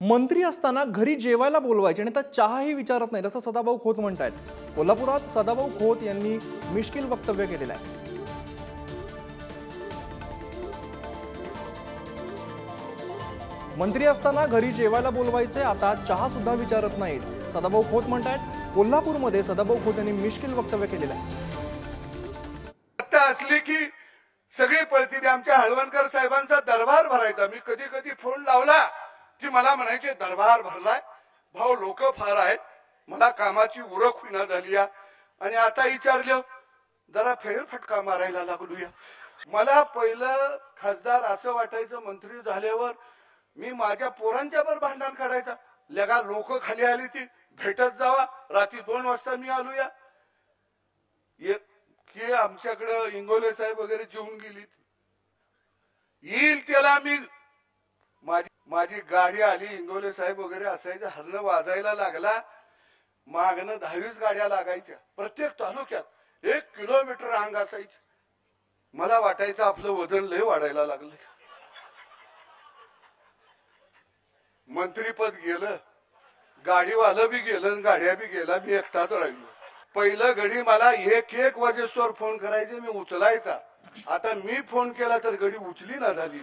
मंत्री असताना घरी जेवायला बोलवायचे आणि आता चहाही विचारत नाही असं सदाभाऊ खोत म्हणतात। कोल्हापुरात सदाभाऊ खोत यांनी मिश्किल वक्तव्य केलेलं आहे। मंत्री असताना घरी जेवायला बोलवायचे, आता चहा सुद्धा विचारत नाहीत सदाभाऊ खोत म्हणतात। कोल्हापूरमध्ये सदाभाऊ खोत यांनी मिश्किल वक्तव्य केलेलं आहे। आता असली की सगळी पळती आमच्या हळवणकर साहेबांचा दरबार भरायचा। मी कधी कधी फोन लावला की मला म्हणायचे दरबार भरलाय भाऊ, लोक फार आहेत, मला कामाची उरक होईना झाली आणि आता विचारलं जरा फेरफटका मारायला लागलूया। मला पहिलं खासदार असं वाटायचं मंत्री झाल्यावर मी माझ्या पोरांच्या वर भांडण काढायचा, लगा लोक खाली आली ती भेटत जावा, रात्री 2 वाजता मी आलूया की आमच्याकडे इंगोले साहेब वगैरे जेवून गेली, येईल त्याला मी माझी गाडी आली, इंगोले साहेब वगैरे असायचं, हरणं वाजायला लागला, मागणं 10-20 गाड्या लागायच्या, प्रत्येक तालुक्यात 1 किलोमीटर रांग असायची। मला वाटायचं आपलं वजन लय वाढायला लागलं। मंत्रीपद गेलं, गाडीवालं बी गेलं, गाड्या बी गेला, मी एकटाच राहिलो। पहिलं घडी मला 1-1 वाजेस्तोवर फोन करायचे, मी उचलायचा। आता मी फोन केला तर घडी उचली ना झाली।